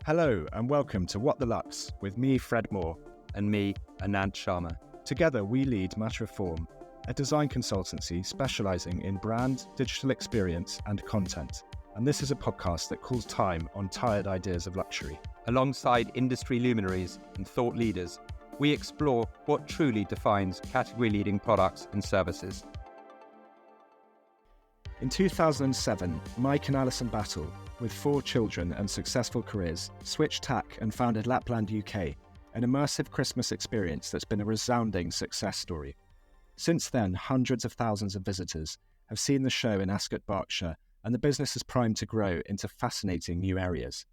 Hello and welcome to What the Lux with me, Fred Moore. And me, Anand Sharma. Together we lead Matter of Form, a design consultancy specialising in brand, digital experience and content. And this is a podcast that calls time on tired ideas of luxury. Alongside industry luminaries and thought leaders, we explore what truly defines category-leading products and services. In 2007, Mike and Alison Battle, with 4 children and successful careers, switched tack and founded Lapland UK, an immersive Christmas experience that's been a resounding success story. Since then, hundreds of thousands of visitors have seen the show in Ascot, Berkshire, and the business is primed to grow into fascinating new areas.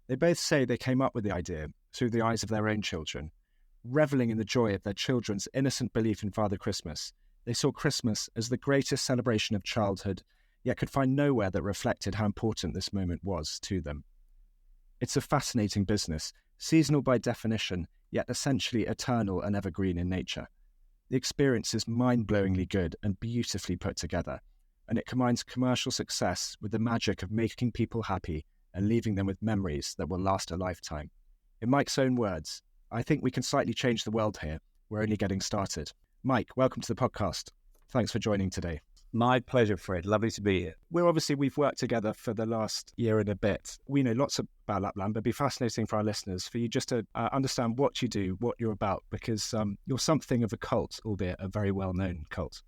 They both say they came up with the idea through the eyes of their own children. Revelling in the joy of their children's innocent belief in Father Christmas, they saw Christmas as the greatest celebration of childhood, yet could find nowhere that reflected how important this moment was to them. It's a fascinating business, seasonal by definition, yet essentially eternal and evergreen in nature. The experience is mind-blowingly good and beautifully put together, and it combines commercial success with the magic of making people happy and leaving them with memories that will last a lifetime. In Mike's own words, "I think we can slightly change the world here. We're only getting started." Mike, welcome to the podcast. Thanks for joining today. My pleasure, Fred. Lovely to be here. We've worked together for the last year and a bit. We know lots about Lapland, but it'd be fascinating for our listeners for you just to understand what you do, what you're about, because you're something of a cult, albeit a very well-known cult.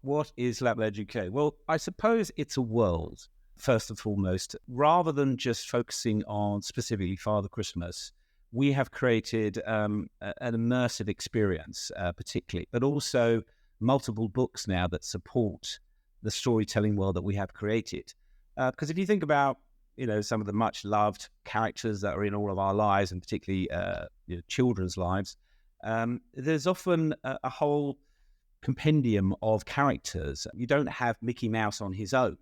What is Lapland UK? Well, I suppose it's a world, first and foremost. Rather than just focusing on specifically Father Christmas, we have created an immersive experience, particularly, but also multiple books now that support the storytelling world that we have created. Because if you think about, some of the much loved characters that are in all of our lives, and particularly children's lives, there's often a whole compendium of characters. You don't have Mickey Mouse on his own.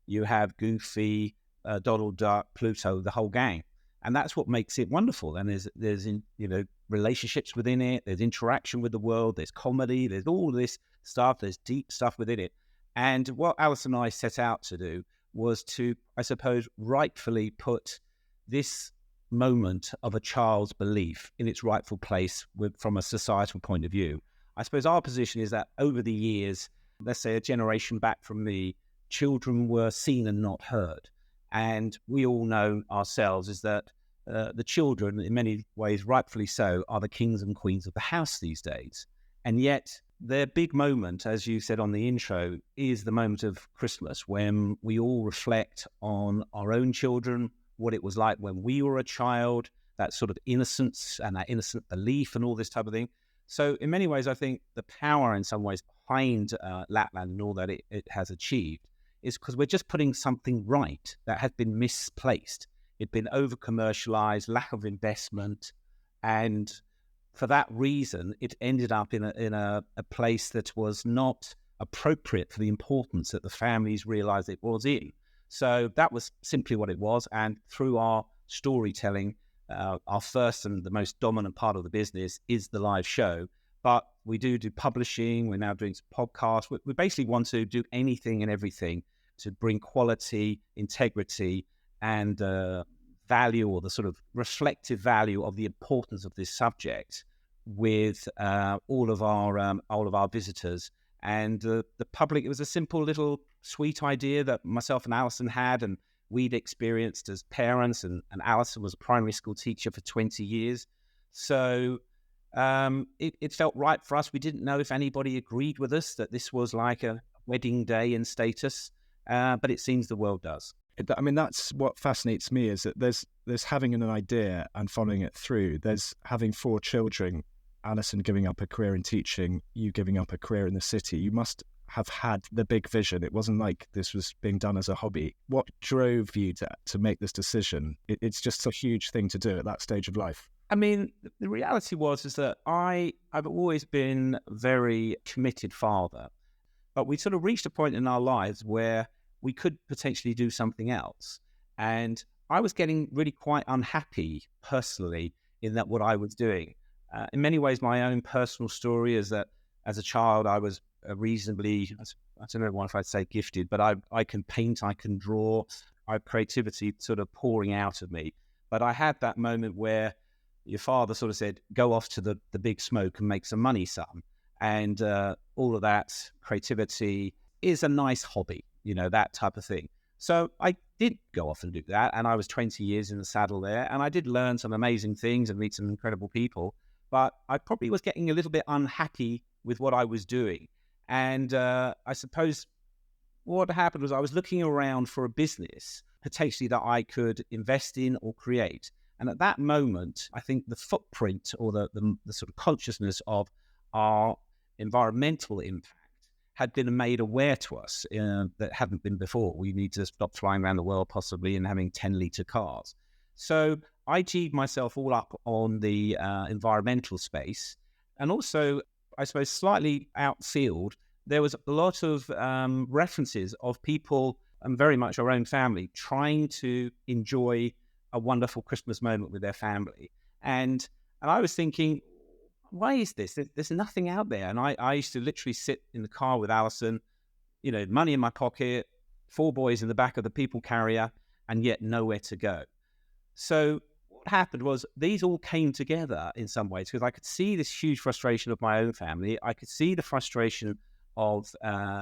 You have Goofy, Donald Duck, Pluto, the whole gang. And that's what makes it wonderful. And there's relationships within it. There's interaction with the world. There's comedy. There's all this stuff. There's deep stuff within it. And what Alice and I set out to do was to, I suppose, rightfully put this moment of a child's belief in its rightful place from a societal point of view. I suppose our position is that over the years, let's say a generation back from me, children were seen and not heard. And we all know ourselves is that the children, in many ways, rightfully so, are the kings and queens of the house these days. And yet their big moment, as you said on the intro, is the moment of Christmas, when we all reflect on our own children, what it was like when we were a child, that sort of innocence and that innocent belief and all this type of thing. So in many ways, I think the power in some ways behind Lapland and all that it has achieved is because we're just putting something right that had been misplaced. It'd been over-commercialized, lack of investment, and for that reason, it ended up in a place that was not appropriate for the importance that the families realized it was in. So that was simply what it was, and through our storytelling, our first and the most dominant part of the business is the live show. But we do publishing. We're now doing some podcasts. We basically want to do anything and everything to bring quality, integrity, and value, or the sort of reflective value of the importance of this subject with all of our visitors and the public. It was a simple little sweet idea that myself and Alison had, and we'd experienced as parents. And Alison was a primary school teacher for 20 years, so it felt right for us. We didn't know if anybody agreed with us that this was like a wedding day in status, but it seems the world does. I mean, that's what fascinates me, is that there's having an idea and following it through. There's having 4 children, Alison giving up a career in teaching, you giving up a career in the city. You must have had the big vision. It wasn't like this was being done as a hobby. What drove you to make this decision? It's just a huge thing to do at that stage of life. I mean, the reality is that I've always been a very committed father, but we sort of reached a point in our lives where we could potentially do something else. And I was getting really quite unhappy personally in that what I was doing. In many ways, my own personal story is that as a child, I was reasonably, I don't know if I'd say gifted, but I can paint, I can draw, I have creativity sort of pouring out of me. But I had that moment where your father sort of said, go off to the big smoke and make some money, son. And all of that creativity is a nice hobby, that type of thing. So I did go off and do that. And I was 20 years in the saddle there. And I did learn some amazing things and meet some incredible people. But I probably was getting a little bit unhappy with what I was doing. And I suppose what happened was I was looking around for a business potentially that I could invest in or create. And at that moment, I think the footprint or the sort of consciousness of our environmental impact had been made aware to us that hadn't been before. We need to stop flying around the world possibly and having 10-litre cars. So I G'd myself all up on the environmental space. And also, I suppose, slightly outfield, there was a lot of references of people, and very much our own family, trying to enjoy a wonderful Christmas moment with their family. And I was thinking, why is this? There's nothing out there. And I used to literally sit in the car with Alison, money in my pocket, 4 boys in the back of the people carrier, and yet nowhere to go. So what happened was these all came together in some ways, because I could see this huge frustration of my own family. I could see the frustration of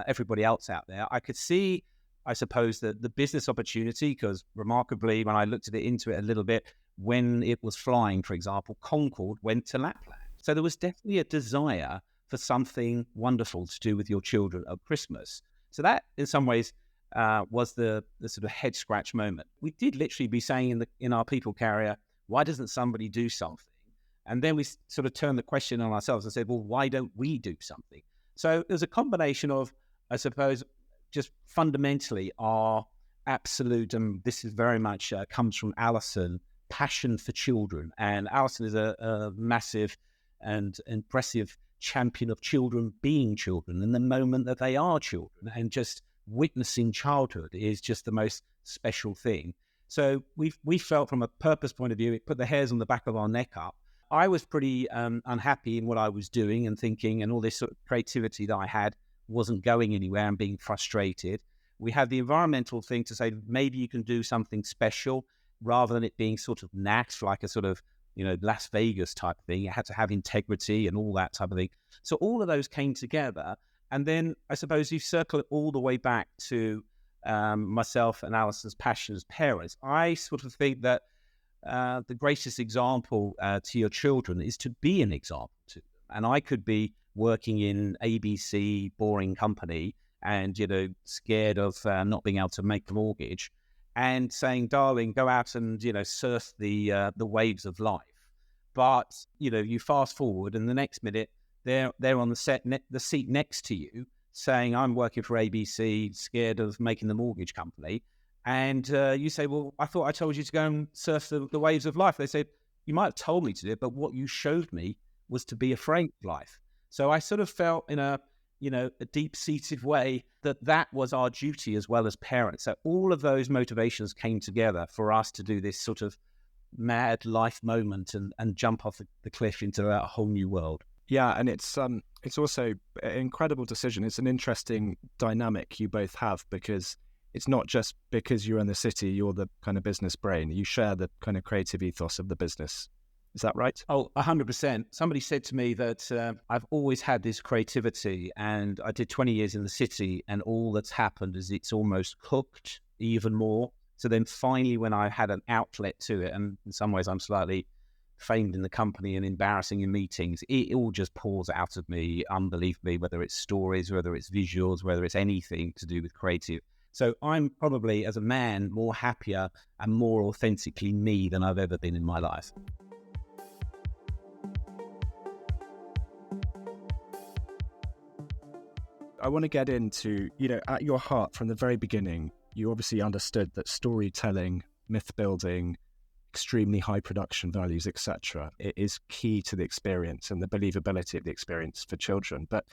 everybody else out there. I could see, I suppose, the business opportunity, because remarkably, when I looked into it a little bit, when it was flying, for example, Concorde went to Lapland. So there was definitely a desire for something wonderful to do with your children at Christmas. So that, in some ways, was the sort of head scratch moment. We did literally be saying in our people carrier, why doesn't somebody do something? And then we sort of turned the question on ourselves and said, well, why don't we do something? So there's a combination of, I suppose, just fundamentally our absolute, and this is very much comes from Alison, passion for children. And Alison is a massive and impressive champion of children being children in the moment that they are children, and just witnessing childhood is just the most special thing. So we felt, from a purpose point of view, it put the hairs on the back of our neck up. I was pretty unhappy in what I was doing and thinking, and all this sort of creativity that I had wasn't going anywhere and being frustrated. We had the environmental thing to say, maybe you can do something special rather than it being sort of naff, like a sort of, Las Vegas type thing. It had to have integrity and all that type of thing. So all of those came together. And then I suppose you circle it all the way back to myself and Alison's passion as parents. I sort of think that the greatest example to your children is to be an example to them. And I could be working in ABC, boring company, and, scared of not being able to make the mortgage, and saying, darling, go out and, surf the waves of life. But, you fast forward and the next minute they're on the seat next to you saying, I'm working for ABC, scared of making the mortgage company. And you say, well, I thought I told you to go and surf the waves of life. They said, you might have told me to do it, but what you showed me was to be afraid of life. So I sort of felt in a deep-seated way that was our duty as well as parents. So all of those motivations came together for us to do this sort of mad life moment and jump off the cliff into a whole new world. Yeah, and it's also an incredible decision. It's an interesting dynamic you both have, because it's not just because you're in the city, you're the kind of business brain. You share the kind of creative ethos of the business. Is that right? Oh, 100%. Somebody said to me that I've always had this creativity, and I did 20 years in the city, and all that's happened is it's almost cooked even more. So then finally, when I had an outlet to it, and in some ways I'm slightly famed in the company and embarrassing in meetings, it all just pours out of me unbelievably, whether it's stories, whether it's visuals, whether it's anything to do with creative. So I'm probably, as a man, more happier and more authentically me than I've ever been in my life. I want to get into, at your heart from the very beginning, you obviously understood that storytelling, myth building, extremely high production values, etc., it is key to the experience and the believability of the experience for children. But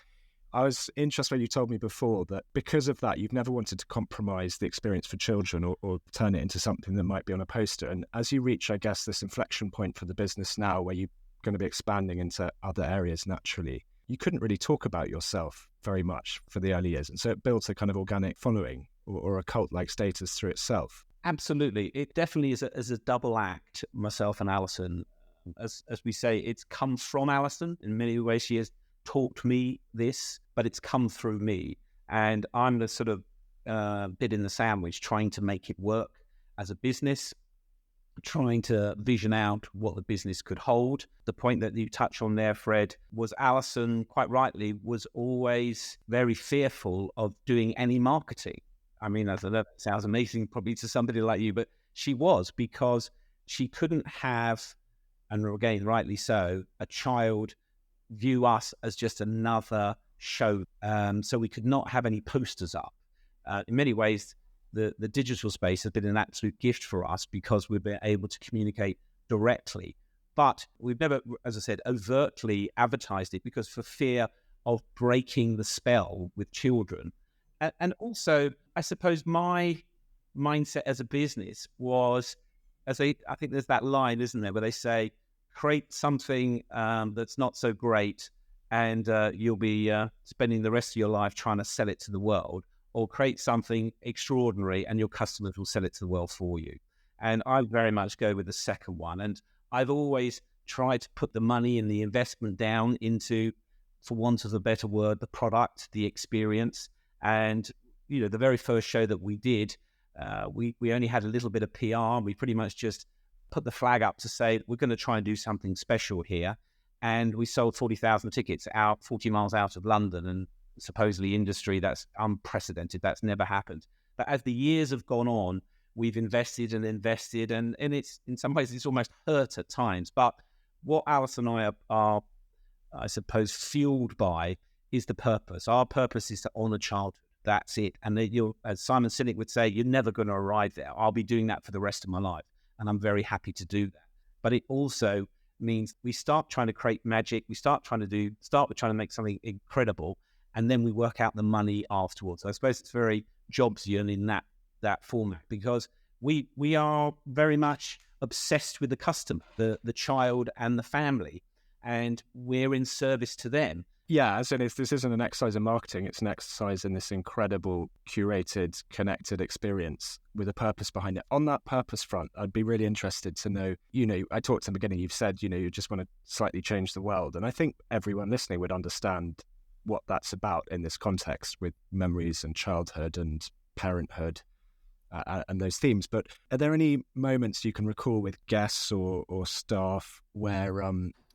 I was interested when you told me before that because of that, you've never wanted to compromise the experience for children or turn it into something that might be on a poster. And as you reach, I guess, this inflection point for the business now, where you're going to be expanding into other areas naturally, you couldn't really talk about yourself very much for the early years. And so it built a kind of organic following or a cult-like status through itself. Absolutely. It definitely is a double act, myself and Alison. As we say, it's come from Alison. In many ways, she has taught me this, but it's come through me. And I'm the sort of bit in the sandwich trying to make it work as a business, trying to vision out what the business could hold. The point that you touch on there, Fred, was Alison, quite rightly, was always very fearful of doing any marketing. I mean, I know that sounds amazing probably to somebody like you, but she was, because she couldn't have, and again, rightly so, a child view us as just another show. So we could not have any posters up. In many ways, the digital space has been an absolute gift for us because we've been able to communicate directly. But we've never, as I said, overtly advertised it because for fear of breaking the spell with children. And also, I suppose my mindset as a business was, I think there's that line, isn't there, where they say, create something that's not so great and you'll be spending the rest of your life trying to sell it to the world, or create something extraordinary and your customers will sell it to the world for you. And I very much go with the second one. And I've always tried to put the money and the investment down into, for want of a better word, the product, the experience. And, you know, the very first show that we did, we only had a little bit of PR. We pretty much just put the flag up to say, we're going to try and do something special here. And we sold 40,000 tickets out 40 miles out of London, and supposedly industry, that's unprecedented. That's never happened. But as the years have gone on, we've invested, and it's, in some ways, it's almost hurt at times. But what Alice and I are, I suppose, fueled by is the purpose. Our purpose is to honour childhood. That's it. And as Simon Sinek would say, you're never going to arrive there. I'll be doing that for the rest of my life. And I'm very happy to do that. But it also means we start trying to create magic. We start with trying to make something incredible. And then we work out the money afterwards. I suppose it's very Jobsian in that format, because we are very much obsessed with the customer, the child and the family. And we're in service to them. Yeah, as in, this isn't an exercise in marketing, it's an exercise in this incredible, curated, connected experience with a purpose behind it. On that purpose front, I'd be really interested to know, I talked in the beginning, you've said, you just want to slightly change the world. And I think everyone listening would understand what that's about in this context with memories and childhood and parenthood and those themes. But are there any moments you can recall with guests or staff where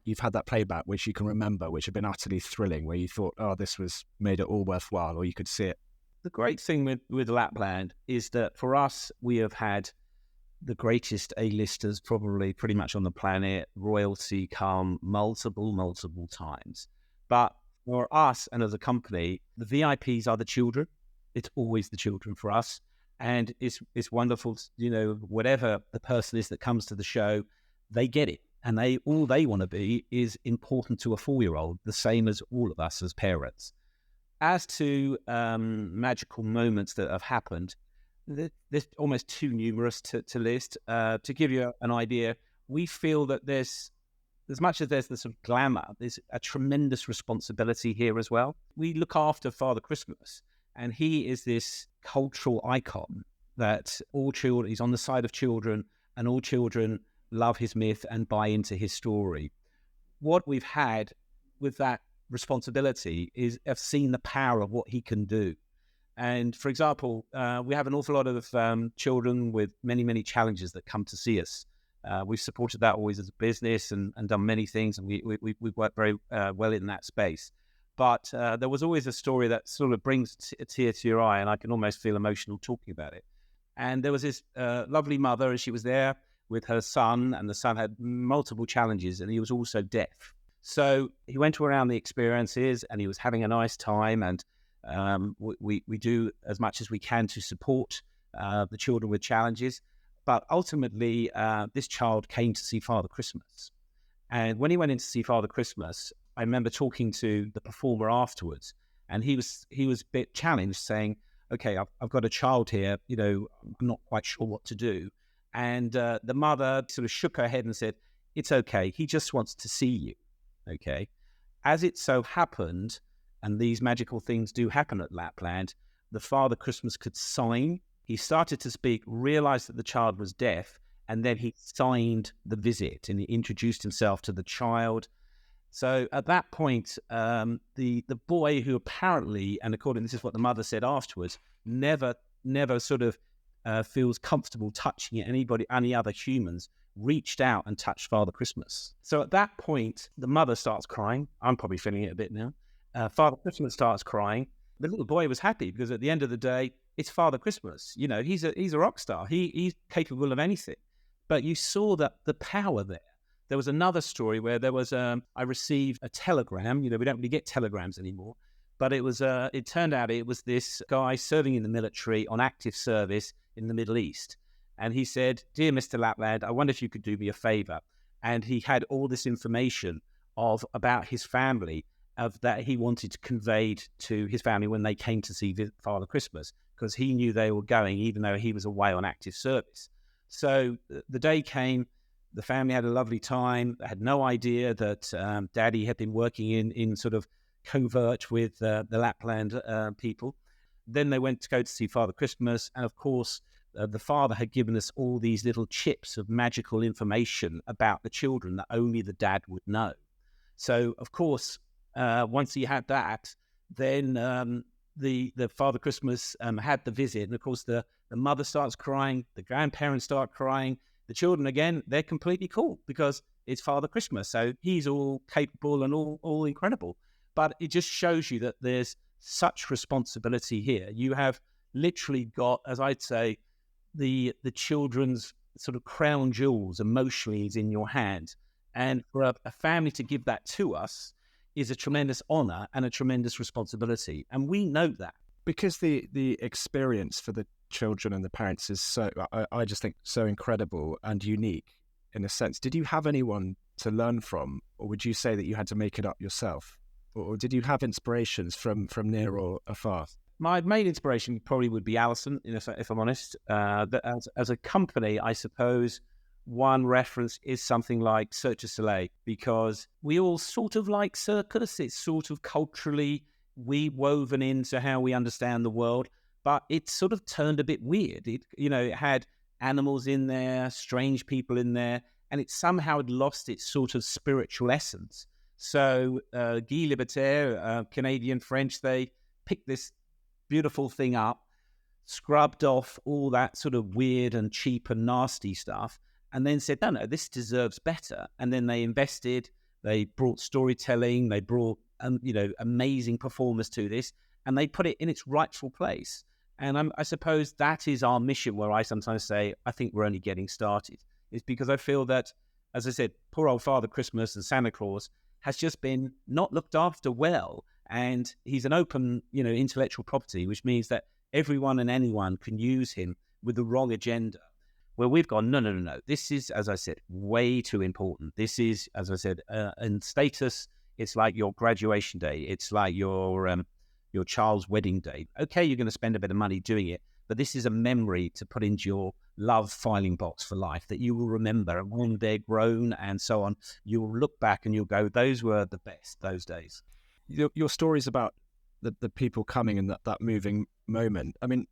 you've had that playback which you can remember, which have been utterly thrilling, where you thought, oh, this made it all worthwhile, or you could see it? The great thing with Lapland is that for us, we have had the greatest A-listers probably pretty much on the planet, royalty come multiple times. But for us and as a company, the VIPs are the children. It's always the children for us. And it's wonderful, whatever the person is that comes to the show, they get it. And all they want to be is important to a 4-year-old, the same as all of us as parents. As to magical moments that have happened, there's almost too numerous to list. To give you an idea, we feel that there's, as much as there's the sort of glamour, there's a tremendous responsibility here as well. We look after Father Christmas, and he is this cultural icon that he's on the side of children, and all children love his myth and buy into his story. What we've had with that responsibility is I've seen the power of what he can do. And for example, we have an awful lot of children with many challenges that come to see us. We've supported that always as a business and done many things, and we've worked very well in that space. But there was always a story that sort of brings a tear to your eye, and I can almost feel emotional talking about it. And there was this lovely mother, and she was there with her son, and the son had multiple challenges, and he was also deaf. So he went around the experiences, and he was having a nice time, and we do as much as we can to support the children with challenges. But ultimately, this child came to see Father Christmas. And when he went in to see Father Christmas, I remember talking to the performer afterwards, and he was a bit challenged, saying, okay, I've got a child here, I'm not quite sure what to do. And the mother sort of shook her head and said, it's okay, he just wants to see you, okay? As it so happened, and these magical things do happen at Lapland, the Father Christmas could sign He started to speak, realized that the child was deaf, and then he signed the visit and he introduced himself to the child. So at that point, the boy, who apparently, and according, this is what the mother said afterwards, never sort of feels comfortable touching any other humans, reached out and touched Father Christmas. So at that point, the mother starts crying. I'm probably feeling it a bit now. Father Christmas starts crying. The little boy was happy because at the end of the day, it's Father Christmas. You know, he's a rock star. He's capable of anything. But you saw that the power there. There was another story where there was I received a telegram. You know, we don't really get telegrams anymore, but it was it turned out it was this guy serving in the military on active service in the Middle East, and he said, "Dear Mr. Lapland, I wonder if you could do me a favor." And he had all this information about his family that he wanted to convey to his family when they came to see Father Christmas, because he knew they were going, even though he was away on active service. So the day came. The family had a lovely time. They had no idea that Daddy had been working in sort of covert with the Lapland people. Then they went to go to see Father Christmas. And of course, the father had given us all these little chips of magical information about the children that only the dad would know. So, of course, once he had that, then the Father Christmas had the visit. And of course, the mother starts crying. The grandparents start crying. The children, again, they're completely cool because it's Father Christmas. So he's all capable and all incredible. But it just shows you that there's such responsibility here. You have literally got, as I'd say, the children's sort of crown jewels emotionally is in your hand. And for a family to give that to us is a tremendous honor and a tremendous responsibility. And we know that. Because the experience for the children and the parents is so, I just think, so incredible and unique in a sense. Did you have anyone to learn from, or would you say that you had to make it up yourself? Or did you have inspirations from near or afar? My main inspiration probably would be Alison, if I'm honest. As a company, I suppose one reference is something like Cirque du Soleil, because we all sort of like circus. It's sort of culturally woven into how we understand the world, but it sort of turned a bit weird. It had animals in there, strange people in there, and it somehow had lost its sort of spiritual essence. So Guy Libertaire, Canadian French, they picked this beautiful thing up, scrubbed off all that sort of weird and cheap and nasty stuff, and then said, no, this deserves better. And then they invested, they brought storytelling, they brought amazing performers to this, and they put it in its rightful place. And I suppose that is our mission, where I sometimes say, I think we're only getting started, is because I feel that, as I said, poor old Father Christmas and Santa Claus has just been not looked after well. And he's an open, intellectual property, which means that everyone and anyone can use him with the wrong agenda. Where we've gone, no. This is, as I said, way too important. This is, as I said, in status, it's like your graduation day. It's like your child's wedding day. Okay, you're going to spend a bit of money doing it, but this is a memory to put into your love filing box for life that you will remember. And when they're grown and so on, you will look back and you'll go, those were the best, those days. Your stories about the people coming and that moving moment. I mean,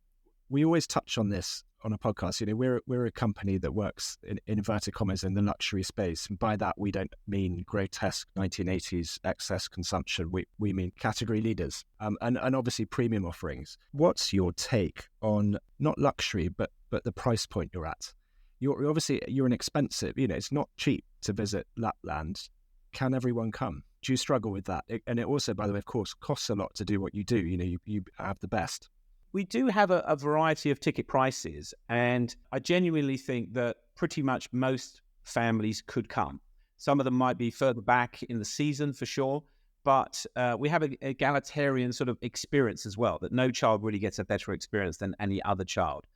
we always touch on this on a podcast. We're a company that works in inverted commas in the luxury space, and by that we don't mean grotesque 1980s excess consumption. We mean category leaders, and obviously premium offerings. What's your take on not luxury but the price point you're at? You're obviously an expensive. It's not cheap to visit Lapland. Can everyone come? Do you struggle with that? And it also, by the way, of course, costs a lot to do what you do. You have the best. We do have a variety of ticket prices, and I genuinely think that pretty much most families could come. Some of them might be further back in the season for sure, but we have an egalitarian sort of experience as well, that no child really gets a better experience than any other child.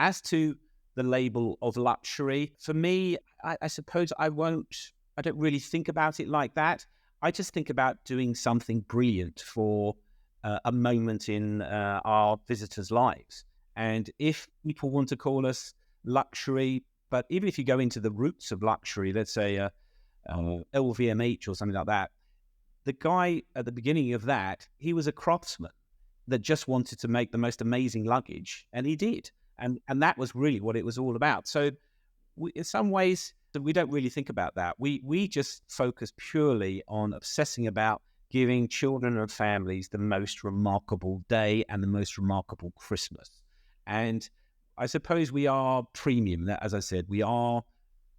As to the label of luxury, for me, I suppose I don't really think about it like that. I just think about doing something brilliant for a moment in our visitors' lives. And if people want to call us luxury, but even if you go into the roots of luxury, let's say LVMH or something like that, the guy at the beginning of that, he was a craftsman that just wanted to make the most amazing luggage, and he did. And that was really what it was all about. So in some ways, we don't really think about that. We just focus purely on obsessing about giving children and families the most remarkable day and the most remarkable Christmas. And I suppose we are premium. As I said, we are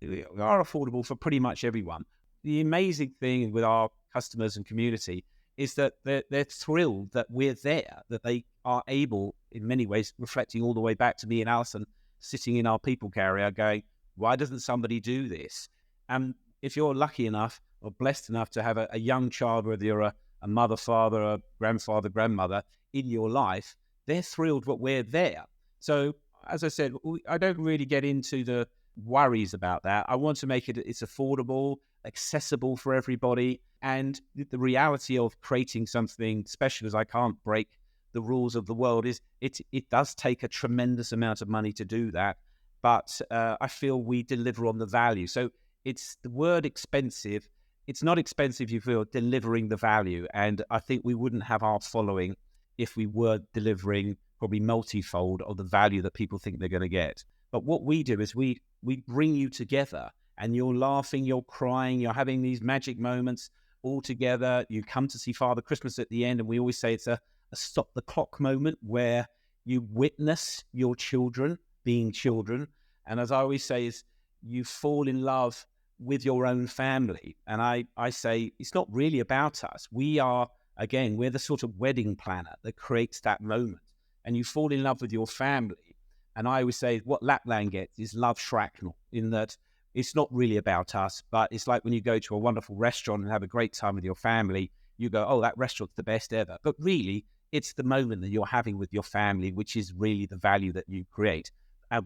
affordable for pretty much everyone. The amazing thing with our customers and community is that they're thrilled that we're there, that they are able, in many ways, reflecting all the way back to me and Alison, sitting in our people carrier going, why doesn't somebody do this? And if you're lucky enough or blessed enough to have a young child, whether you're a mother, father, a grandfather, grandmother in your life, they're thrilled that we're there. So, as I said, I don't really get into the worries about that. I want to make it's affordable, accessible for everybody. And the reality of creating something special, as I can't break the rules of the world, is it does take a tremendous amount of money to do that. But I feel we deliver on the value. So it's the word expensive. It's not expensive if you're delivering the value. And I think we wouldn't have our following if we were delivering probably multifold of the value that people think they're going to get. But what we do is we bring you together, and you're laughing, you're crying, you're having these magic moments all together. You come to see Father Christmas at the end, and we always say it's a stop the clock moment where you witness your children being children. And as I always say, is you fall in love with your own family. And I say it's not really about us. We're the sort of wedding planner that creates that moment. And you fall in love with your family. And I always say what Lapland gets is love shrapnel, in that it's not really about us, but it's like when you go to a wonderful restaurant and have a great time with your family, you go, oh, that restaurant's the best ever. But really, it's the moment that you're having with your family, which is really the value that you create.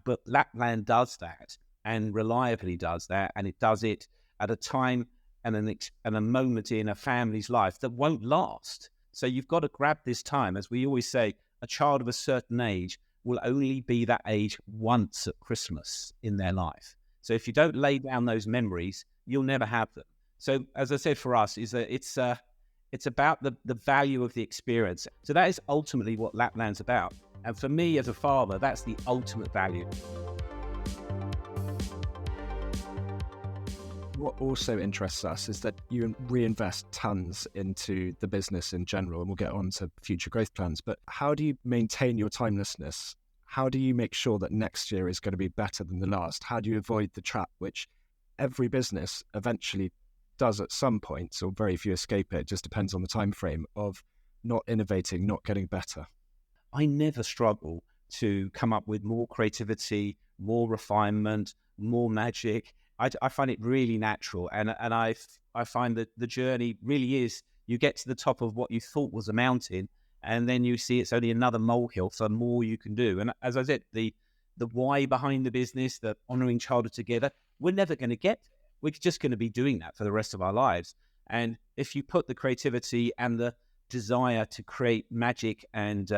But Lapland does that, and reliably does that, and it does it at a time and a moment in a family's life that won't last. So you've got to grab this time. As we always say, a child of a certain age will only be that age once at Christmas in their life. So if you don't lay down those memories, you'll never have them. So as I said, for us, is that it's about the value of the experience. So that is ultimately what Lapland's about. And for me as a father, that's the ultimate value. What also interests us is that you reinvest tons into the business in general, and we'll get on to future growth plans. But how do you maintain your timelessness? How do you make sure that next year is going to be better than the last? How do you avoid the trap, which every business eventually does at some point, or very few escape it, just depends on the time frame, of not innovating, not getting better? I never struggle to come up with more creativity, more refinement, more magic. I find it really natural, and I find that the journey really is, you get to the top of what you thought was a mountain, and then you see it's only another molehill, so more you can do. And as I said, the why behind the business, the honouring childhood together, we're never going to get there. We're just going to be doing that for the rest of our lives. And if you put the creativity and the desire to create magic and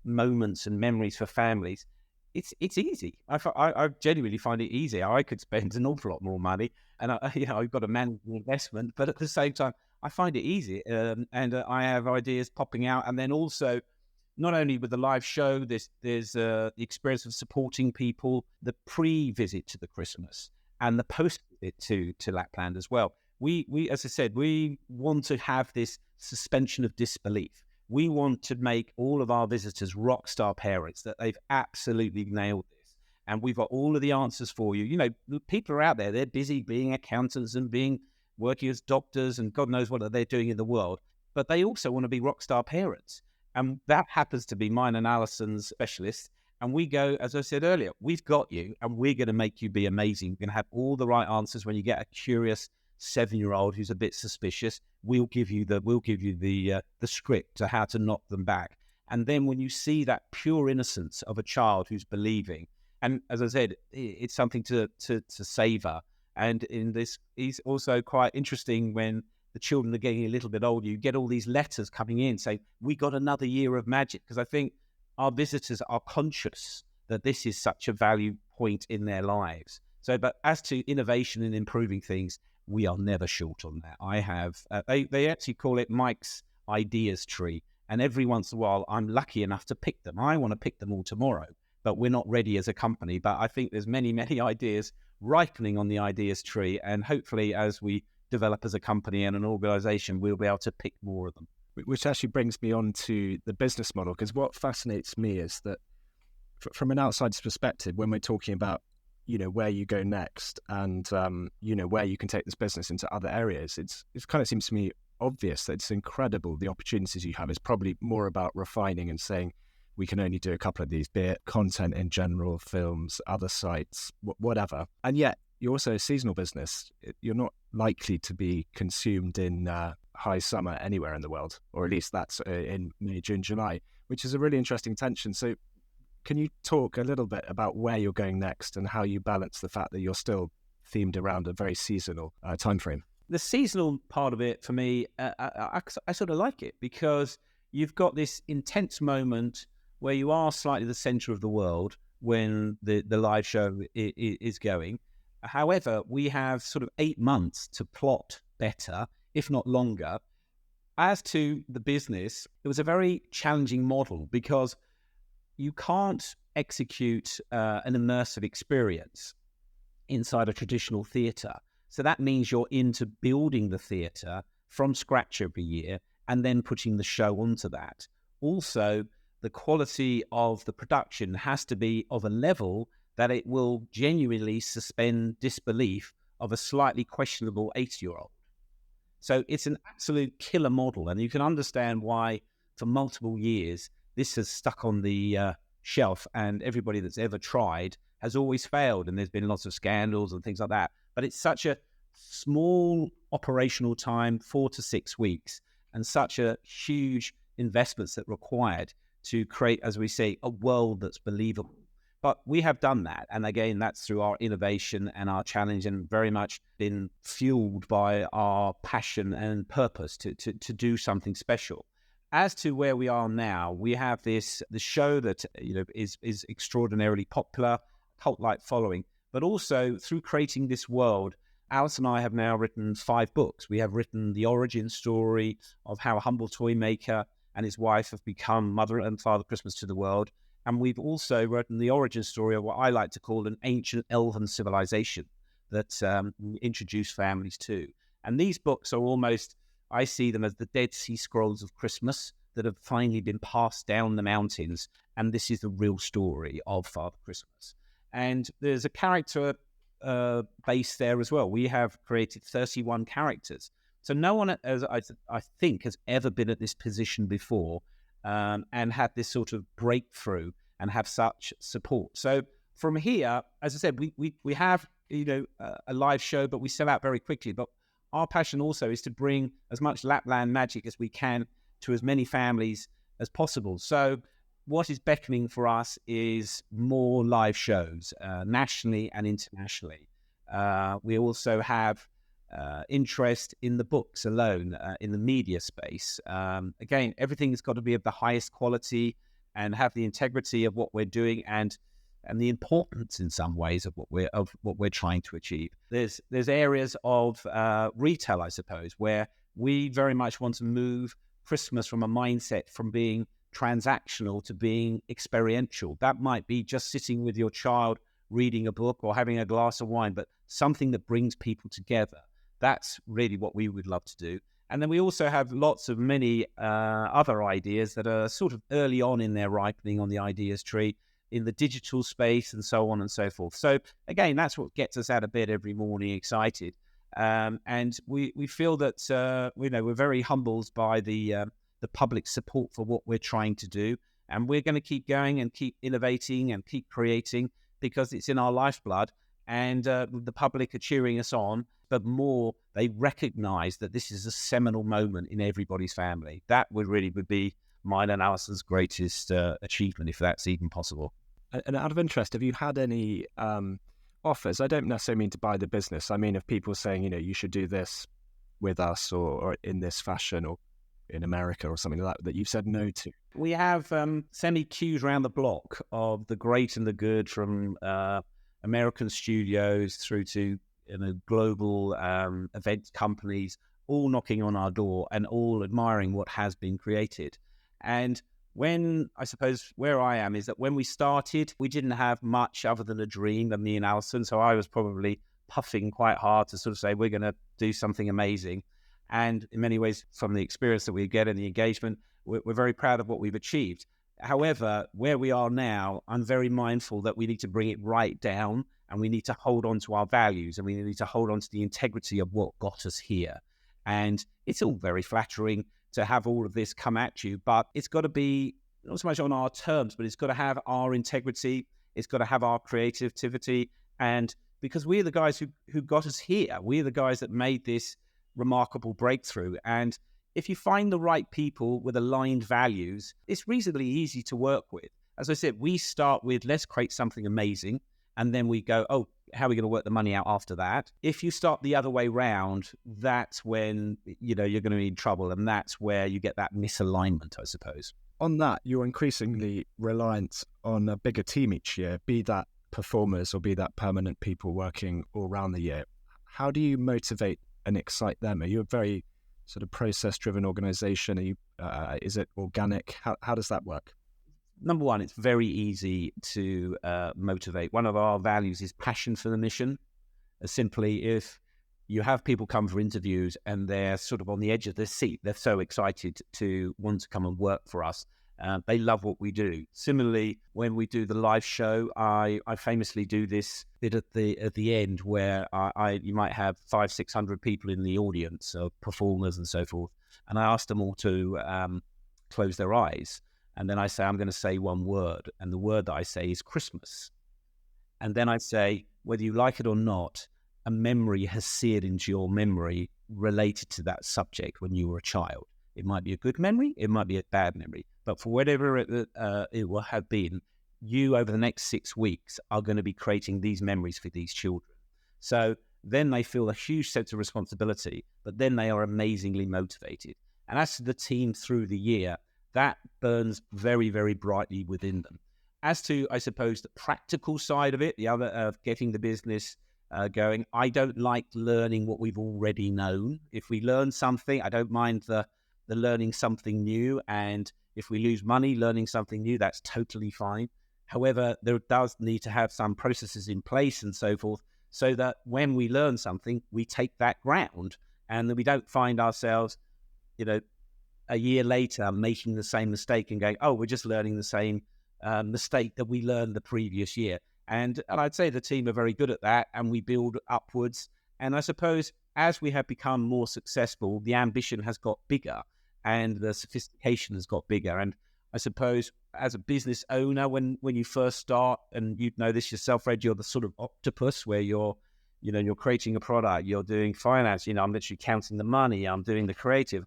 moments and memories for families, it's easy. I genuinely find it easy. I could spend an awful lot more money, and I've got to manage the investment, but at the same time, I find it easy, and I have ideas popping out. And then also, not only with the live show, there's the experience of supporting people, the pre-visit to the Christmas and the post-visit to Lapland as well. We, as I said, we want to have this suspension of disbelief. We want to make all of our visitors rock star parents, that they've absolutely nailed this. And we've got all of the answers for you. You know, people are out there, they're busy being accountants and working as doctors, and God knows what they're doing in the world. But they also want to be rock star parents. And that happens to be mine and Alison's specialist. And we go, as I said earlier, we've got you, and we're going to make you be amazing. We're going to have all the right answers. When you get a curious 7-year-old who's a bit suspicious, we'll give you the script to how to knock them back. And then when you see that pure innocence of a child who's believing, and as I said, it's something to savor. And in this, is also quite interesting when the children are getting a little bit older. You get all these letters coming in saying, we got another year of magic, because I think our visitors are conscious that this is such a value point in their lives. So, but as to innovation and improving things, we are never short on that. I have, they actually call it Mike's ideas tree. And every once in a while, I'm lucky enough to pick them. I want to pick them all tomorrow. but we're not ready as a company. But I think there's many, many ideas ripening on the ideas tree. And hopefully as we develop as a company and an organization, we'll be able to pick more of them. Which actually brings me on to the business model, because what fascinates me is that from an outsider's perspective, when we're talking about, where you go next and, where you can take this business into other areas, it kind of seems to me obvious that it's incredible. The opportunities you have is probably more about refining and saying, we can only do a couple of these, be it content in general, films, other sites, whatever. And yet you're also a seasonal business. You're not likely to be consumed in high summer anywhere in the world, or at least that's in May, June, July, which is a really interesting tension. So can you talk a little bit about where you're going next and how you balance the fact that you're still themed around a very seasonal time frame? The seasonal part of it, for me, I sort of like it, because you've got this intense moment where you are slightly the center of the world when the live show is going. However, we have sort of 8 months to plot better, if not longer. As to the business, it was a very challenging model, because you can't execute an immersive experience inside a traditional theatre. So that means you're into building the theatre from scratch every year and then putting the show onto that. Also, the quality of the production has to be of a level that it will genuinely suspend disbelief of a slightly questionable 80-year-old. So it's an absolute killer model, and you can understand why for multiple years this has stuck on the shelf, and everybody that's ever tried has always failed, and there's been lots of scandals and things like that. But it's such a small operational time, 4 to 6 weeks, and such a huge investments that required to create, as we say, a world that's believable. But we have done that. And again, that's through our innovation and our challenge, and very much been fueled by our passion and purpose to do something special. As to where we are now, we have the show that is extraordinarily popular, cult-like following, but also through creating this world, Alice and I have now written 5 books. We have written the origin story of how a humble toy maker and his wife have become Mother and Father Christmas to the world. And we've also written the origin story of what I like to call an ancient elven civilization that we introduce families to. And these books are almost, I see them as the Dead Sea Scrolls of Christmas that have finally been passed down the mountains. And this is the real story of Father Christmas. And there's a character base there as well. We have created 31 characters. So no one, as I think, has ever been at this position before and had this sort of breakthrough and have such support. So from here, as I said, we have a live show, but we sell out very quickly. But our passion also is to bring as much Lapland magic as we can to as many families as possible. So what is beckoning for us is more live shows, nationally and internationally. We also have interest in the books alone, in the media space. Again, everything's got to be of the highest quality and have the integrity of what we're doing and the importance in some ways of what we're trying to achieve. There's areas of retail, I suppose, where we very much want to move Christmas from a mindset from being transactional to being experiential. That might be just sitting with your child reading a book or having a glass of wine, but something that brings people together. That's really what we would love to do. And then we also have many other ideas that are sort of early on in their ripening on the ideas tree in the digital space and so on and so forth. So again, that's what gets us out of bed every morning excited. And we feel that, we're very humbled by the public support for what we're trying to do. And we're going to keep going and keep innovating and keep creating because it's in our lifeblood. And the public are cheering us on, but more, they recognize that this is a seminal moment in everybody's family. That would be mine and Alison's greatest achievement, if that's even possible. And out of interest, have you had any offers? I don't necessarily mean to buy the business. I mean, of people saying, you should do this with us or in this fashion or in America or something like that you've said no to. We have semi-queues around the block of the great and the good, from American studios through to global event companies, all knocking on our door and all admiring what has been created. And When I suppose where I am is that when we started, we didn't have much other than a dream, and me and Alison. So I was probably puffing quite hard to sort of say, we're going to do something amazing. And in many ways, from the experience that we get and the engagement, we're very proud of what we've achieved. However, where we are now, I'm very mindful that we need to bring it right down, and we need to hold on to our values, and we need to hold on to the integrity of what got us here. And it's all very flattering to have all of this come at you, but it's got to be not so much on our terms, but it's got to have our integrity. It's got to have our creativity. And because we're the guys who got us here, we're the guys that made this remarkable breakthrough. And if you find the right people with aligned values, it's reasonably easy to work with. As I said, we start with, let's create something amazing. And then we go, oh, how are we going to work the money out after that? If you start the other way round, that's when, you're going to be in trouble. And that's where you get that misalignment, I suppose. On that, you're increasingly reliant on a bigger team each year, be that performers or be that permanent people working all around the year. How do you motivate and excite them? Are you a very sort of process-driven organization? Is it organic? How does that work? Number one, it's very easy to motivate. One of our values is passion for the mission. Simply, if you have people come for interviews and they're sort of on the edge of their seat, they're so excited to want to come and work for us. They love what we do. Similarly, when we do the live show, I famously do this bit at the end where you might have 500-600 people in the audience, performers and so forth, and I ask them all to close their eyes. And then I say, I'm going to say one word. And the word that I say is Christmas. And then I say, whether you like it or not, a memory has seared into your memory related to that subject when you were a child. It might be a good memory. It might be a bad memory. But for whatever it will have been, you over the next 6 weeks are going to be creating these memories for these children. So then they feel a huge sense of responsibility, but then they are amazingly motivated. And as to the team through the year, that burns very, very brightly within them. As to, I suppose, the practical side of it, the other of getting the business going, I don't like learning what we've already known. If we learn something, I don't mind the learning something new. And if we lose money learning something new, that's totally fine. However, there does need to have some processes in place and so forth, so that when we learn something, we take that ground and that we don't find ourselves, a year later making the same mistake and going, oh, we're just learning the same mistake that we learned the previous year. And I'd say the team are very good at that, and we build upwards. And I suppose as we have become more successful, the ambition has got bigger and the sophistication has got bigger. And I suppose as a business owner, when you first start, and you'd know this yourself, Fred, you're the sort of octopus where you're creating a product, you're doing finance, I'm literally counting the money, I'm doing the creative.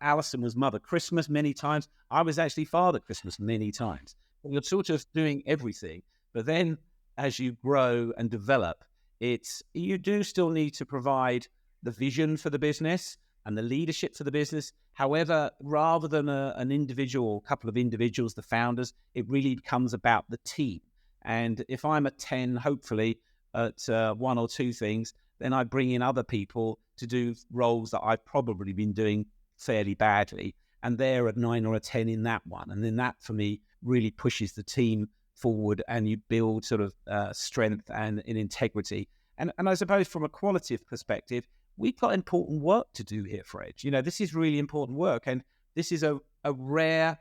Alison was Mother Christmas many times. I was actually Father Christmas many times. You're sort of doing everything. But then as you grow and develop, you do still need to provide the vision for the business and the leadership for the business. However, rather than an individual, a couple of individuals, the founders, it really becomes about the team. And if I'm at 10, hopefully at one or two things, then I bring in other people to do roles that I've probably been doing fairly badly. And they're at 9 or a 10 in that one. And then that, for me, really pushes the team forward, and you build sort of strength and integrity. And I suppose from a qualitative perspective, we've got important work to do here, Fred. This is really important work. And this is a rare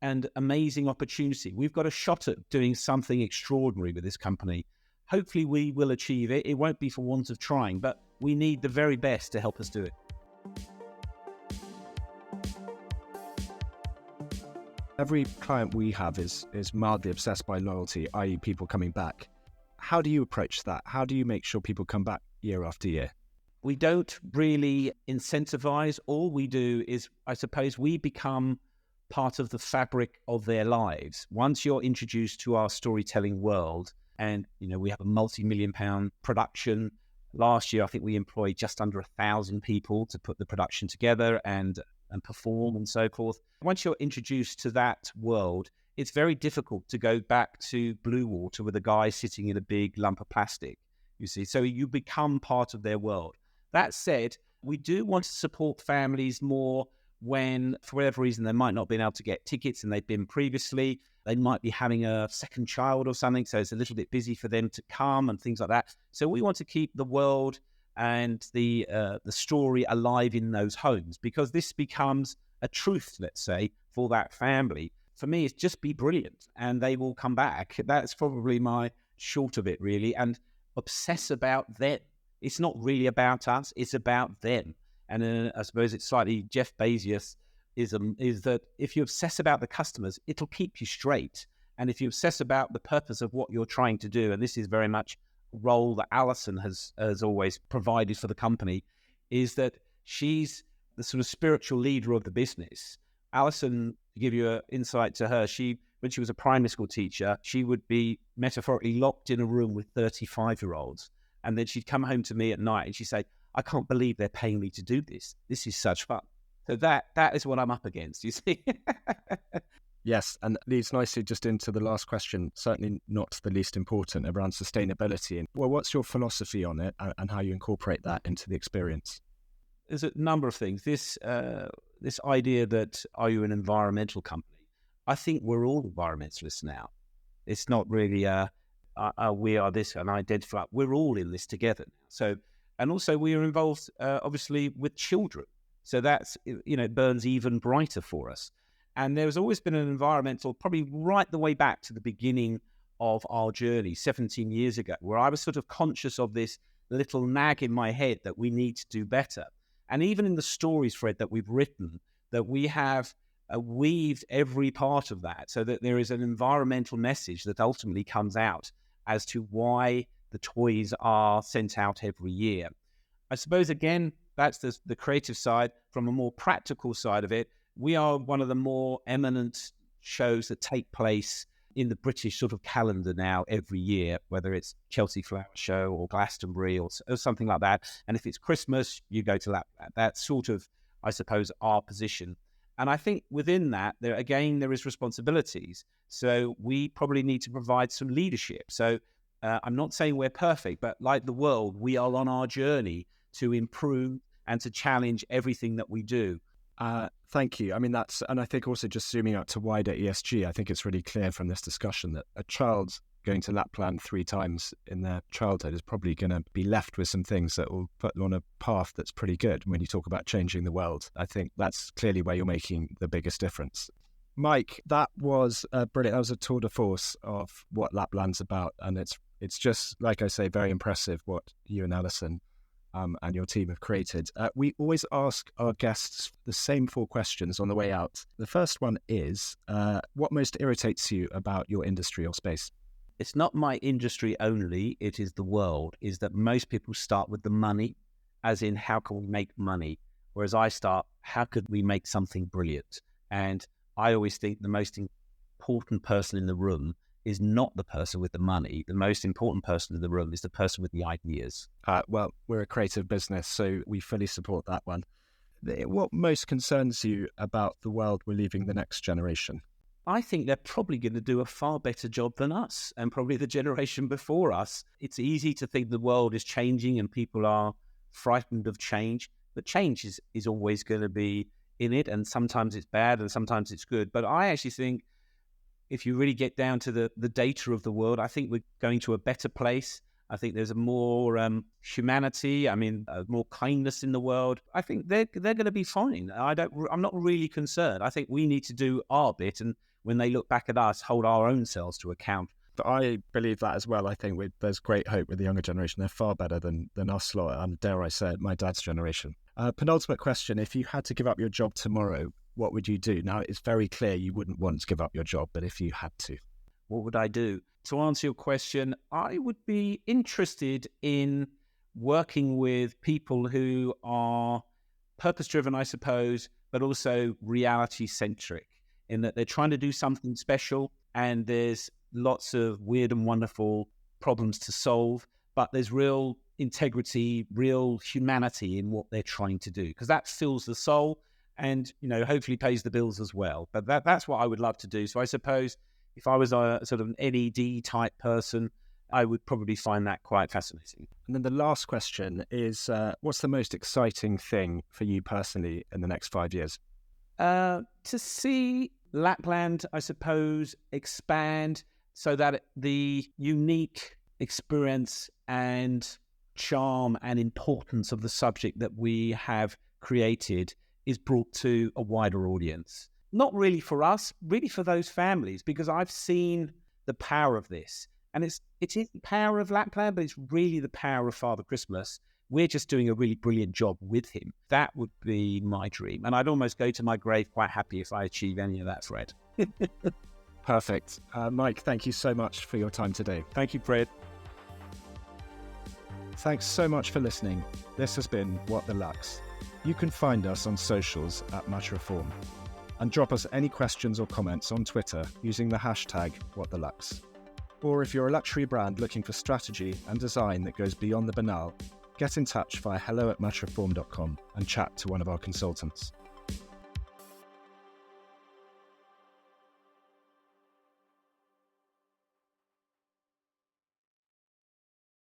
and amazing opportunity. We've got a shot at doing something extraordinary with this company. Hopefully we will achieve it. It won't be for want of trying, but we need the very best to help us do it. Every client we have is mildly obsessed by loyalty, i.e. people coming back. How do you approach that? How do you make sure people come back year after year? We don't really incentivize. All we do is, I suppose, we become part of the fabric of their lives. Once you're introduced to our storytelling world, and we have a multi-million-pound production. Last year, I think we employed just under 1,000 people to put the production together and perform and so forth. Once you're introduced to that world, it's very difficult to go back to blue water with a guy sitting in a big lump of plastic, you see. So you become part of their world. That said, we do want to support families more when, for whatever reason, they might not have been able to get tickets and they've been previously. They might be having a second child or something, so it's a little bit busy for them to come and things like that. So we want to keep the world and the story alive in those homes, because this becomes a truth, let's say, for that family. For me, it's just be brilliant and they will come back. That's probably my short of it, really. And obsess about them. It's not really about us, it's about them. And I suppose it's slightly Jeff Bezos-ism, is that if you obsess about the customers, it'll keep you straight. And if you obsess about the purpose of what you're trying to do, and this is very much a role that Alison has always provided for the company, is that she's the sort of spiritual leader of the business. Alison, to give you an insight to her, when she was a primary school teacher, she would be metaphorically locked in a room with 35-year-olds. And then she'd come home to me at night and she'd say, I can't believe they're paying me to do this. This is such fun. So that is what I'm up against, you see. Yes, and leads nicely just into the last question, certainly not the least important, around sustainability. And well, what's your philosophy on it and how you incorporate that into the experience? There's a number of things. This idea that, are you an environmental company? I think we're all environmentalists now. It's not really we are this and identify. We're all in this together now. So, and also we are involved, obviously, with children. So that's, it burns even brighter for us. And there's always been an environmental, probably right the way back to the beginning of our journey, 17 years ago, where I was sort of conscious of this little nag in my head that we need to do better. And even in the stories, Fred, that we've written, that we have weaved every part of that so that there is an environmental message that ultimately comes out as to why the toys are sent out every year. I suppose, again, that's the creative side. From a more practical side of it, we are one of the more eminent shows that take place in the British sort of calendar now every year, whether it's Chelsea Flower Show or Glastonbury or something like that. And if it's Christmas, you go to Lapland. That's sort of, I suppose, our position. And I think within that, there is responsibilities. So we probably need to provide some leadership. So I'm not saying we're perfect, but like the world, we are on our journey to improve and to challenge everything that we do. Thank you. I mean, and I think also just zooming out to wider ESG, I think it's really clear from this discussion that a child going to Lapland 3 times in their childhood is probably going to be left with some things that will put them on a path that's pretty good. When you talk about changing the world, I think that's clearly where you're making the biggest difference. Mike, that was brilliant. That was a tour de force of what Lapland's about. And it's just, like I say, very impressive what you and Alison and your team have created. We always ask our guests the same 4 questions on the way out. The first one is, what most irritates you about your industry or space? It's not my industry only, it is the world, is that most people start with the money, as in how can we make money? Whereas I start, how could we make something brilliant? And I always think the most important person in the room is not the person with the money. The most important person in the room is the person with the ideas. Well, we're a creative business, so we fully support that one. What most concerns you about the world we're leaving the next generation? I think they're probably going to do a far better job than us, and probably the generation before us. It's easy to think the world is changing and people are frightened of change, but change is always going to be in it, and sometimes it's bad and sometimes it's good. But I actually think if you really get down to the data of the world, I think we're going to a better place. I think there's a more humanity, more kindness in the world. I think they're going to be fine. I'm not really concerned. I think we need to do our bit, and when they look back at us, hold our own selves to account. But I believe that as well. I think there's great hope with the younger generation. They're far better than us lot, and dare I say it, my dad's generation. Penultimate question, if you had to give up your job tomorrow, what would you do? Now, it's very clear you wouldn't want to give up your job, but if you had to. What would I do? To answer your question, I would be interested in working with people who are purpose-driven, I suppose, but also reality-centric, in that they're trying to do something special and there's lots of weird and wonderful problems to solve, but there's real integrity, real humanity in what they're trying to do, because that fills the soul and, hopefully pays the bills as well. But that's what I would love to do. So I suppose if I was a sort of an NED type person, I would probably find that quite fascinating. And then the last question is, what's the most exciting thing for you personally in the next 5 years? To see Lapland, I suppose, expand so that the unique experience and charm and importance of the subject that we have created is brought to a wider audience. Not really for us, really for those families, because I've seen the power of this. And it is the power of Lapland, but it's really the power of Father Christmas. We're just doing a really brilliant job with him. That would be my dream. And I'd almost go to my grave quite happy if I achieve any of that, Fred. Perfect. Mike, thank you so much for your time today. Thank you, Fred. Thanks so much for listening. This has been What the Lux. You can find us on socials at Much Reform and drop us any questions or comments on Twitter using the hashtag #WhatTheLux. Or if you're a luxury brand looking for strategy and design that goes beyond the banal, get in touch via hello@muchreform.com and chat to one of our consultants.